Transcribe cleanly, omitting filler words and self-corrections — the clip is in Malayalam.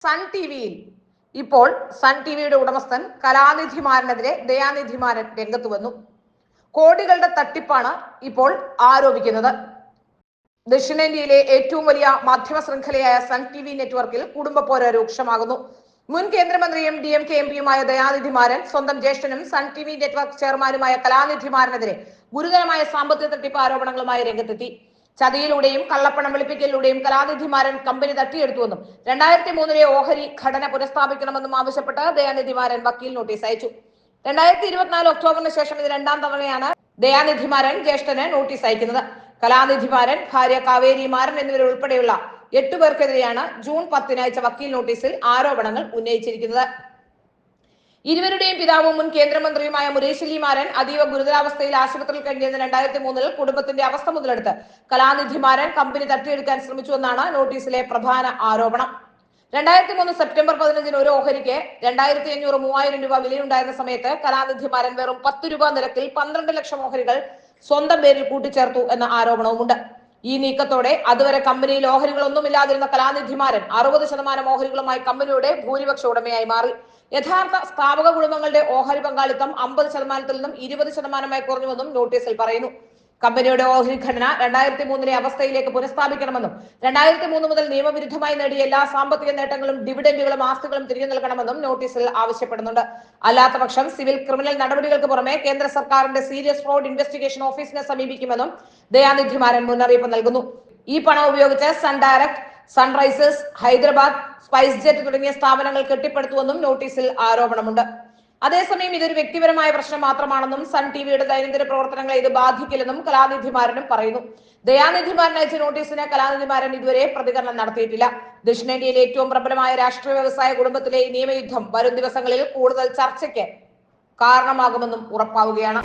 സൺ ടി വിയിൽ ഇപ്പോൾ സൺ ടി വിയുടെ ഉടമസ്ഥൻ കലാനിധിമാരനെതിരെ ദയാനിധിമാരൻ രംഗത്ത് വന്നു. കോടികളുടെ തട്ടിപ്പാണ് ഇപ്പോൾ ആരോപിക്കുന്നത്. ദക്ഷിണേന്ത്യയിലെ ഏറ്റവും വലിയ മാധ്യമ ശൃംഖലയായ സൺ ടി വി നെറ്റ്വർക്കിൽ കുടുംബ പോര രൂക്ഷമാകുന്നു. മുൻ കേന്ദ്രമന്ത്രിയും DMK എംപിയുമായ ദയാനിധിമാരൻ സ്വന്തം ജ്യേഷ്ഠനും സൺ ടി വി നെറ്റ്വർക്ക് ചെയർമാനുമായ കലാനിധിമാരനെതിരെ ഗുരുതരമായ സാമ്പത്തിക തട്ടിപ്പ് ആരോപണങ്ങളുമായി രംഗത്തെത്തി. ചതിയിലൂടെയും കള്ളപ്പണം വെളുപ്പിക്കലിലൂടെയും കലാനിധിമാരൻ കമ്പനി തട്ടിയെടുത്തുവെന്നും 2003 ഓഹരി ഘടന പുനഃസ്ഥാപിക്കണമെന്നും ആവശ്യപ്പെട്ട് ദയാനിധിമാരൻ വക്കീൽ നോട്ടീസ് അയച്ചു. 2024 ഒക്ടോബറിന് ശേഷം ഇത് രണ്ടാം തവണയാണ് ദയാനിധിമാരൻ ജ്യേഷ്ഠന് നോട്ടീസ് അയക്കുന്നത്. കലാനിധിമാരൻ, ഭാര്യ കാവേരി മാരൻ എന്നിവരുൾപ്പെടെയുള്ള 8 പേർക്കെതിരെയാണ് ജൂൺ 10 അയച്ച വക്കീൽ നോട്ടീസിൽ ആരോപണങ്ങൾ ഉന്നയിച്ചിരിക്കുന്നത്. ഇരുവരുടെയും പിതാവും മുൻ കേന്ദ്രമന്ത്രിയുമായ മുരേശ്വരി മാരൻ അതീവ ഗുരുതരാവസ്ഥയിൽ ആശുപത്രിയിൽ കഴിഞ്ഞിരുന്ന 2003 കുടുംബത്തിന്റെ അവസ്ഥ മുതലെടുത്ത് കലാനിധിമാരൻ കമ്പനി തട്ടിയെടുക്കാൻ ശ്രമിച്ചുവെന്നാണ് നോട്ടീസിലെ പ്രധാന ആരോപണം. 2003 സെപ്റ്റംബർ 15 ഒരു ഓഹരിക്ക് 2500-3000 രൂപ വിലയുണ്ടായിരുന്ന സമയത്ത് കലാനിധിമാരൻ വെറും 10 രൂപ നിരക്കിൽ 12 ലക്ഷം ഓഹരികൾ സ്വന്തം പേരിൽ കൂട്ടിച്ചേർത്തു എന്ന ആരോപണവുമുണ്ട്. ഈ നീക്കത്തോടെ അതുവരെ കമ്പനിയിൽ ഓഹരികളൊന്നുമില്ലാതിരുന്ന കലാനിധിമാരൻ 60% ഓഹരികളുമായി കമ്പനിയുടെ ഭൂരിപക്ഷ ഉടമയായി മാറി. യഥാർത്ഥ സ്ഥാപക കുടുംബങ്ങളുടെ ഓഹരി പങ്കാളിത്തം 50%-ൽ നിന്നും 20%-ആയി കുറഞ്ഞുവെന്നും നോട്ടീസിൽ പറയുന്നു. കമ്പനിയുടെ ഓഹരി ഘടന 2003 അവസ്ഥയിലേക്ക് പുനഃസ്ഥാപിക്കണമെന്നും 2003 മുതൽ നിയമവിരുദ്ധമായി നേടിയ എല്ലാ സാമ്പത്തിക നേട്ടങ്ങളും ഡിവിഡന്റുകളും ആസ്തികളും തിരികെ നൽകണമെന്നും നോട്ടീസിൽ ആവശ്യപ്പെടുന്നുണ്ട്. അല്ലാത്തപക്ഷം സിവിൽ ക്രിമിനൽ നടപടികൾക്ക് പുറമെ കേന്ദ്ര സർക്കാരിന്റെ സീരിയസ് ഫ്രോഡ് ഇൻവെസ്റ്റിഗേഷൻ ഓഫീസിനെ സമീപിക്കുമെന്നും ദയാനിധിമാരൻ മുന്നറിയിപ്പ് നൽകുന്നു. ഈ പണം ഉപയോഗിച്ച് Sun Direct, Sunrisers Hyderabad, SpiceJet തുടങ്ങിയ സ്ഥാപനങ്ങൾ കെട്ടിപ്പടുത്തുവെന്നും നോട്ടീസിൽ ആരോപണമുണ്ട്. അതേസമയം ഇതൊരു വ്യക്തിപരമായ പ്രശ്നം മാത്രമാണെന്നും സൺ ടി വിയുടെ ദൈനംദിന പ്രവർത്തനങ്ങളെ ഇത് ബാധിക്കില്ലെന്നും കലാനിധിമാരനും പറയുന്നു. ദയാനിധിമാരൻ അയച്ച നോട്ടീസിന് കലാനിധിമാരൻ ഇതുവരെ പ്രതികരണം നടത്തിയിട്ടില്ല. ദക്ഷിണേന്ത്യയിലെ ഏറ്റവും പ്രബലമായ രാഷ്ട്രീയ വ്യവസായ കുടുംബത്തിലെ ഈ നിയമയുദ്ധം വരും ദിവസങ്ങളിൽ കൂടുതൽ ചർച്ചയ്ക്ക് കാരണമാകുമെന്നും ഉറപ്പാവുകയാണ്.